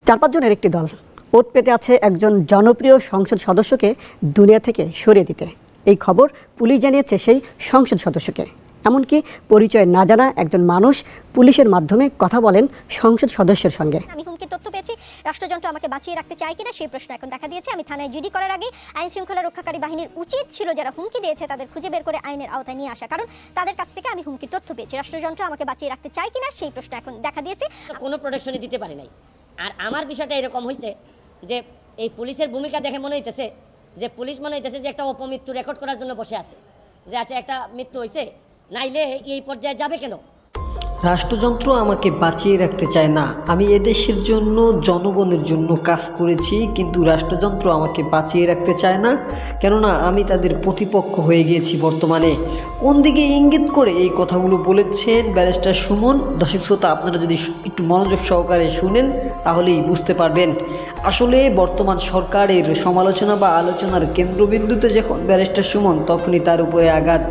4-5 জনের একটি দল ওত পেতে আছে একজন জনপ্রিয় সংসদ সদস্যকে দুনিয়া থেকে সরিয়ে দিতে। এই খবর পুলিশ জানিয়েছে সেই সংসদ সদস্যকে। এমনকি পরিচয় না জানা একজন মানুষ পুলিশের মাধ্যমে কথা বলেন সংসদ সদস্যের সঙ্গে। আমি হুমকির তথ্য পেয়েছি, রাষ্ট্রযন্ত্র আমাকে বাঁচিয়ে রাখতে চায় কিনা সেই প্রশ্ন এখন দেখা দিয়েছে। আমি থানায় জিডি করার আগে আইন শৃঙ্খলা রক্ষাকারী বাহিনীর উচিত ছিল যারা হুমকি দিয়েছে তাদের খুঁজে বের করে আইনের আওতায় নিয়ে আসা, কারণ তাদের কাছ থেকে আমি হুমকির তথ্য পেয়েছি। রাষ্ট্রযন্ত্র আমাকে বাঁচিয়ে রাখতে চায় কিনা সেই প্রশ্ন এখন দেখা দিয়েছে। কোনো প্রোটেকশনই দিতে পারি নাই। আর আমার বিষয়টা এরকম হয়েছে যে এই পুলিশের ভূমিকা দেখে মনে হইতেছে যে পুলিশ মনে হইতেছে যে একটা অপমৃত্যু রেকর্ড করার জন্য বসে আছে, যে আচ্ছা একটা মৃত্যু হয়েছে, নাইলে এই পর্যায়ে যাবে কেন। রাষ্ট্রযন্ত্র আমাকে বাঁচিয়ে রাখতে চায় না। আমি এদেশের জন্য, জনগণের জন্য কাজ করেছি, কিন্তু রাষ্ট্রযন্ত্র আমাকে বাঁচিয়ে রাখতে চায় না, কেননা আমি তাদের প্রতিপক্ষ হয়ে গিয়েছি বর্তমানে। কোন দিকে ইঙ্গিত করে এই কথাগুলো বলেছেন ব্যারিস্টার সুমন? দর্শক শ্রোতা, আপনারা যদি একটু মনোযোগ সহকারে শুনেন তাহলেই বুঝতে পারবেন। আসলে বর্তমান সরকারের সমালোচনা বা আলোচনার কেন্দ্রবিন্দুতে যখন ব্যারিস্টার সুমন, তখনই তার উপরে আঘাত।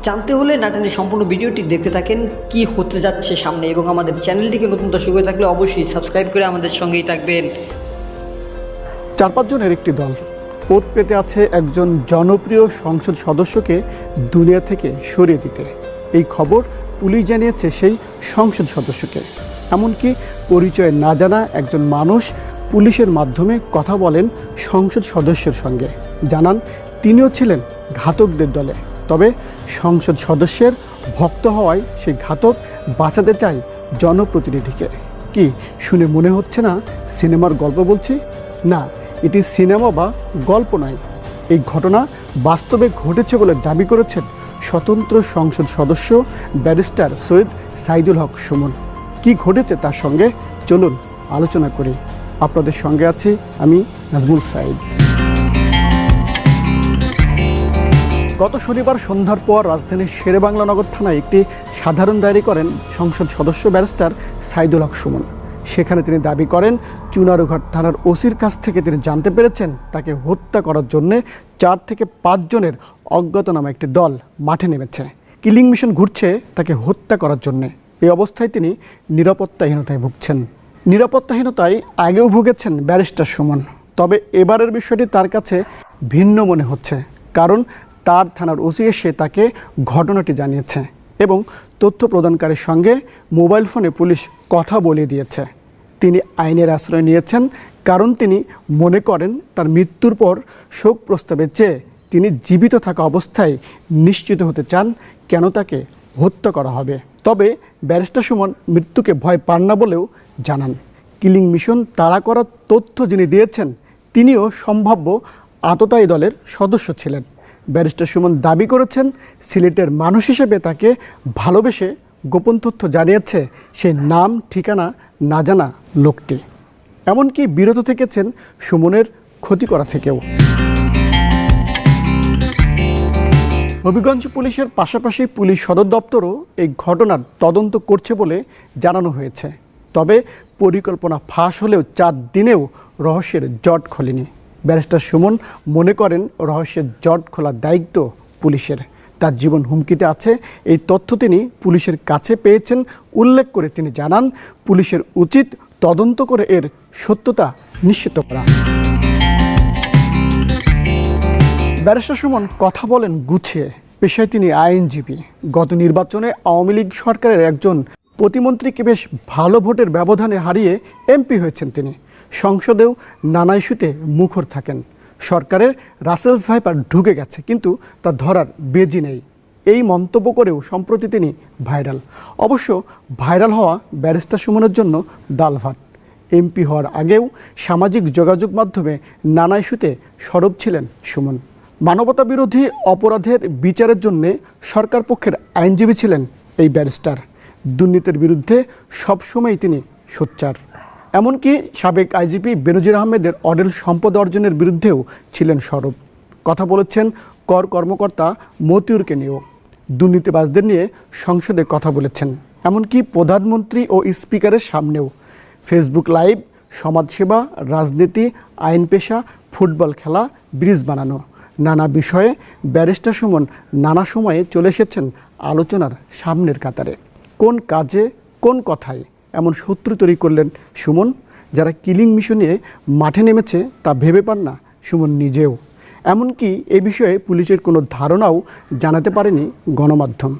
জানতে হলে নাটেনে সম্পূর্ণ ভিডিওটি দেখতে থাকেন কি হতে যাচ্ছে সামনে, এবং আমাদের চ্যানেলটিকে নতুন দর্শক হয়ে থাকলে অবশ্যই সাবস্ক্রাইব করে আমাদের সঙ্গেই থাকবেন। 4-5 জনের একটি দল ওত পেতে আছে একজন জনপ্রিয় সংসদ সদস্যকে দুনিয়া থেকে সরিয়ে দিতে। এই খবর পুলিশ জানিয়েছে সেই সংসদ সদস্যকে। এমনকি পরিচয় না জানা একজন মানুষ পুলিশের মাধ্যমে কথা বলেন সংসদ সদস্যের সঙ্গে। জানান তিনিও ছিলেন ঘাতকদের দলে, তবে সংসদ সদস্যের ভক্ত হওয়ায় সেই ঘাতক বাঁচাতে চায় জনপ্রতিনিধিকে। কি শুনে মনে হচ্ছে না সিনেমার গল্প বলছি? না, এটি সিনেমা বা গল্প নয়। এই ঘটনা বাস্তবে ঘটেছে বলে দাবি করেছেন স্বতন্ত্র সংসদ সদস্য ব্যারিস্টার সৈয়দ সাইদুল হক সুমন। কি ঘটেছে তার সঙ্গে চলুন আলোচনা করি। আপনাদের সঙ্গে আছি আমি নাজমুল সাইদ। গত শনিবার সন্ধ্যার পর রাজধানীর শেরেবাংলা নগর থানায় একটি সাধারণ ডায়েরি করেন সংসদ সদস্য ব্যারিস্টার সাইদুল হক সুমন। সেখানে তিনি দাবি করেন চুনারুঘাট থানার ওসির কাছ থেকে তিনি জানতে পেরেছেন তাকে হত্যা করার জন্যে 4 থেকে 5 জনের অজ্ঞাতনামা একটি দল মাঠে নেমেছে। কিলিং মিশন ঘুরছে তাকে হত্যা করার জন্যে। এই অবস্থায় তিনি নিরাপত্তাহীনতায় ভুগছেন। নিরাপত্তাহীনতায় আগেও ভুগেছেন ব্যারিস্টার সুমন, তবে এবারের বিষয়টি তার কাছে ভিন্ন মনে হচ্ছে, কারণ তার থানার ওসি এসে তাকে ঘটনাটি জানিয়েছে এবং তথ্য প্রদানকারীর সঙ্গে মোবাইল ফোনে পুলিশ কথা বলে দিয়েছে। তিনি আইনের আশ্রয় নিয়েছেন, কারণ তিনি মনে করেন তার মৃত্যুর পর শোক প্রস্তাবের চেয়ে তিনি জীবিত থাকা অবস্থায় নিশ্চিত হতে চান কেন তাকে হত্যা করা হবে। তবে ব্যারিস্টার সুমন মৃত্যুকে ভয় পান না বলেও জানান। কিলিং মিশন তাড়া করার তথ্য যিনি দিয়েছেন তিনিও সম্ভাব্য আততায়ী দলের সদস্য ছিলেন। ব্যারিস্টার সুমন দাবি করেছেন সিলেটের মানুষ হিসেবে তাকে ভালোবেসে গোপন তথ্য জানিয়েছে সেই নাম ঠিকানা না জানা লোকটি। এমনকি বিরত থেকেছেন সুমনের ক্ষতি করা থেকেও। হবিগঞ্জ পুলিশের পাশাপাশি পুলিশ সদর দপ্তরও এই ঘটনার তদন্ত করছে বলে জানানো হয়েছে। তবে পরিকল্পনা ফাঁস হলেও 4 দিনেও রহস্যের জট খোলেনি। ব্যারিস্টার সুমন মনে করেন রহস্যের জট খোলার দায়িত্ব পুলিশের। তার জীবন হুমকিতে আছে এই তথ্য তিনি পুলিশের কাছে পেয়েছেন উল্লেখ করে তিনি জানান পুলিশের উচিত তদন্ত করে এর সত্যতা নিশ্চিত করা। ব্যারিস্টার সুমন কথা বলেন গুছিয়ে। পেশায় তিনি আইনজীবী। গত নির্বাচনে আওয়ামী লীগ সরকারের একজন প্রতিমন্ত্রীকে বেশ ভালো ভোটের ব্যবধানে হারিয়ে এমপি হয়েছেন তিনি। সংসদেও নানা ইস্যুতে মুখর থাকেন। সরকারের রাসেলস ভাইপার ঢুকে গেছে, কিন্তু তা ধরার বেজি নেই। এই মন্তব্য করেও সম্প্রতি তিনি ভাইরাল। অবশ্য ভাইরাল হওয়া ব্যারিস্টার সুমনের জন্য ডাল ভাত। এমপি হওয়ার আগেও সামাজিক যোগাযোগ মাধ্যমে নানা ইস্যুতে সরব ছিলেন সুমন। মানবতা বিরোধী অপরাধের বিচারের জন্যে সরকার পক্ষের আইনজীবী ছিলেন এই ব্যারিস্টার। দুর্নীতির বিরুদ্ধে সবসময় তিনি সোচ্চার। এমনকি সাবেক আইজিপি বেনজির আহমেদের অডেল সম্পদ অর্জনের বিরুদ্ধেও ছিলেন সরব। কথা বলেছেন কর কর্মকর্তা মতিউরকে নিয়েও। দুর্নীতিবাজদের নিয়ে সংসদে কথা বলেছেন, এমনকি প্রধানমন্ত্রী ও স্পিকারের সামনেও। ফেসবুক লাইভ, সমাজসেবা, রাজনীতি, আইন পেশা, ফুটবল খেলা, ব্রিজ বানানো, নানা বিষয়ে ব্যারিস্টার সুমন নানা সময়ে চলে এসেছেন আলোচনার সামনের কাতারে। কোন কাজে, কোন কথায় এমন শত্রু তৈরি করলেন সুমন? যারা কিলিং মিশনে মাঠে নেমেছে তা ভেবে পান না সুমন নিজেও। এমনকি এ বিষয়ে পুলিশের কোনো ধারণাও জানাতে পারেনি গণমাধ্যম।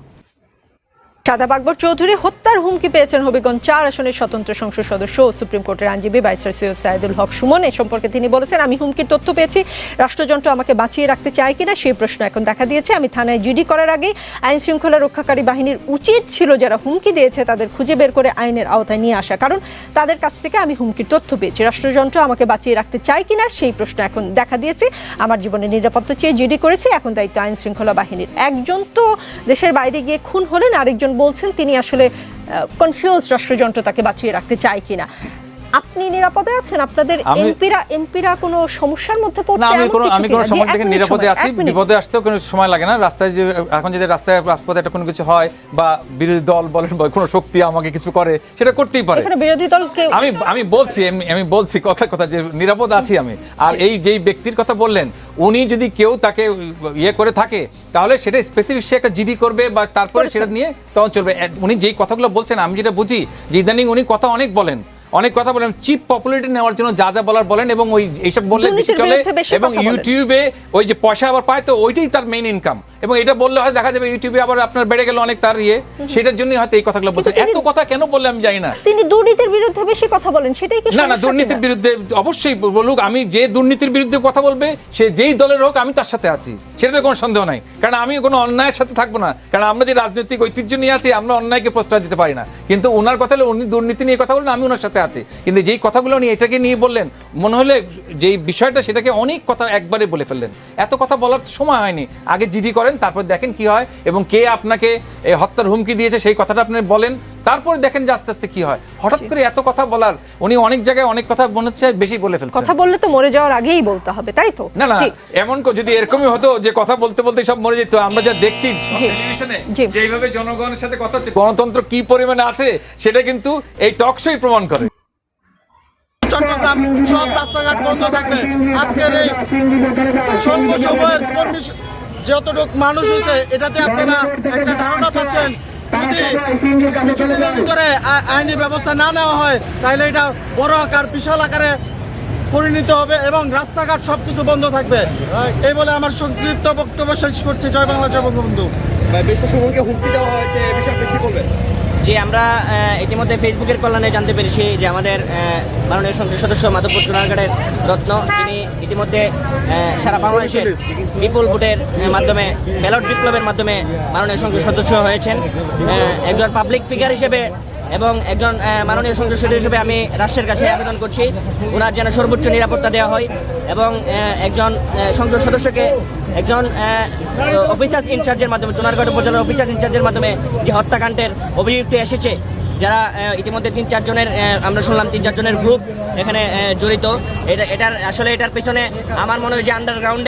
শাদাব আকবর চৌধুরী হত্যার হুমকি পেয়েছেন হবিগঞ্জ 4 আসনের স্বতন্ত্র সংসদ সদস্য ও সুপ্রিম কোর্টের আইনজীবী ব্যারিস্টার সৈয়দ সাইদুল হক সুমন। এ সম্পর্কে তিনি বলেছেন, আমি হুমকির তথ্য পেয়েছি, রাষ্ট্রযন্ত্র আমাকে বাঁচিয়ে রাখতে চায় কিনা সেই প্রশ্ন এখন দেখা দিয়েছে। আমি থানায় জিডি করার আগে আইন শৃঙ্খলা রক্ষাকারী বাহিনীর উচিত ছিল যারা হুমকি দিয়েছে তাদের খুঁজে বের করে আইনের আওতায় নিয়ে আসা, কারণ তাদের কাছ থেকে আমি হুমকির তথ্য পেয়েছি। রাষ্ট্রযন্ত্র আমাকে বাঁচিয়ে রাখতে চায় কিনা সেই প্রশ্ন এখন দেখা দিয়েছে। আমার জীবনের নিরাপত্তা চেয়ে জিডি করেছি, এখন দায়িত্ব আইন শৃঙ্খলা বাহিনীর। একজন তো দেশের বাইরে গিয়ে খুন হলেন, আরেকজন বলছেন তিনি আসলে কনফিউজ, রাষ্ট্রযন্ত্র তাকে বাঁচিয়ে রাখতে চায় কিনা। আপনি নিরাপদে আছেন? আপনাদের এমপিরা কোনো সমস্যার মধ্যে পড়ছে? আমি কোনো সময় থেকে নিরাপদে আছি, বিপদে আসতেও কোনো সময় লাগে না। রাস্তায় যে এখন যদি রাজপথে একটা কোনো কিছু হয় বা বিরোধী দল বলেন বা কোনো শক্তি আমাকে কিছু করে, সেটা করতেই পারে। বিরোধী দলকে আমি বলছি কথা যে নিরাপদ আছি আমি। আর এই যেই ব্যক্তির কথা বললেন, উনি যদি কেউ তাকে করে থাকে তাহলে সেটা স্পেসিফিক সে একটা জিডি করবে বা তারপরে সেটা নিয়ে তখন চলবে। উনি যেই কথাগুলো বলছেন আমি যেটা বুঝি যে ইদানিং উনি অনেক কথা বলেন চিপ পপুলারিটি নেওয়ার জন্য যা বলার বলেন, এবং ওই এইসব বললে বেশি চলে, এবং ইউটিউবে ওই যে পয়সা আবার পায়, তো ওইটাই তার মেইন ইনকাম। এবং এটা বললে হয় দেখা যাবে ইউটিউবে আবার আপনার বেড়ে গেল অনেক তার সেটার জন্যই হয়তো এই কথাগুলো বলছেন। এত কথা কেন বললে আমি জানি না। তিনি দুর্নীতির বিরুদ্ধে বেশি কথা বলেন, সেটাই কি? না, দুর্নীতির বিরুদ্ধে অবশ্যই বলুক। আমি যে দুর্নীতির বিরুদ্ধে কথা বলবে সে যেই দলের হোক, আমি তার সাথে আছি, সেটাতে কোনো সন্দেহ নাই। কারণ আমি কোনো অন্যায়ের সাথে থাকবো না, কারণ আমরা যে রাজনৈতিক ঐতিহ্য নিয়ে আছি, আমরা অন্যায়কে প্রশ্রয় দিতে পারি না। কিন্তু ওনার কথা হলে উনি দুর্নীতি নিয়ে কথা বলেন, আমি ওনার সাথে আছি। কিন্তু যেই কথাগুলো উনি এটাকে নিয়ে বললেন, মনে হলে যেই বিষয়টা সেটাকে অনেক কথা একবারে বলে ফেললেন। এত কথা বলার সময় হয়নি। আগে জিডি করেন, তারপর দেখেন কি হয় এবং কে আপনাকে এই হত্যার হুমকি দিয়েছে সেই কথাটা আপনি বলেন, তারপর দেখেন যে আস্তে আস্তে কি হয়। হঠাৎ করে এত কথা বলার, উনি অনেক জায়গায় অনেক কথা মনে হচ্ছে বেশি বলে ফেলছেন। কথা বললে তো মরে যাওয়ার আগেই বলতে হবে, তাই তো? না, এমন যদি এরকমই হতো যে কথা বলতে বলতে সব মরে যেত, আমরা যা দেখছি টেলিভিশনে যেভাবে জনগণের সাথে কথা হচ্ছে, গণতন্ত্র কি পরিমাণে আছে সেটা কিন্তু এই টক শোই প্রমাণ করে। চট্টগ্রাম সব রাস্তাঘাট বন্ধ থাকবে। আজকের এই স্বল্প সময়ের যতটুক মানুষ হয়েছে, এটাতে আপনারা একটা ধারণা পাচ্ছেন। যদি ভিতরে আইনি ব্যবস্থা না নেওয়া হয় তাহলে এটা বড় আকার, বিশাল আকারে পরিণত হবে এবং রাস্তাঘাট সবকিছু বন্ধ থাকবে। এই বলে আমার সংক্ষিপ্ত বক্তব্য শেষ করছি। জয় বাংলা, জয় বঙ্গবন্ধু। বিশ্বসমনকে হুমকি দেওয়া হয়েছে, এ বিষয়ে আপনি কি বলবেন? যে আমরা ইতিমধ্যে ফেসবুকের কল্যাণে জানতে পেরেছি যে আমাদের মাননীয় সংসদ সদস্য মাধবপুর চুনারঘাটের রত্ন, তিনি ইতিমধ্যে সারা বাংলাদেশের বিপুল ভোটের মাধ্যমে, ব্যালট বিপ্লবের মাধ্যমে মাননীয় সংসদ সদস্য হয়েছেন। একজন পাবলিক ফিগার হিসেবে এবং একজন মাননীয় সংসদ সদস্য হিসেবে আমি রাষ্ট্রের কাছে আবেদন করছি ওনার যেন সর্বোচ্চ নিরাপত্তা দেওয়া হয় এবং একজন সংসদ সদস্যকে একজন অফিসার ইনচার্জের মাধ্যমে, চুনারঘাট উপজেলার অফিসার ইনচার্জের মাধ্যমে যে হত্যাকাণ্ডের অভিযুক্ত এসেছে, যারা ইতিমধ্যে 3-4 জনের, আমরা শুনলাম 3-4 জনের গ্রুপ এখানে জড়িত। এটার পেছনে আমার মনে হয় যে আন্ডারগ্রাউন্ড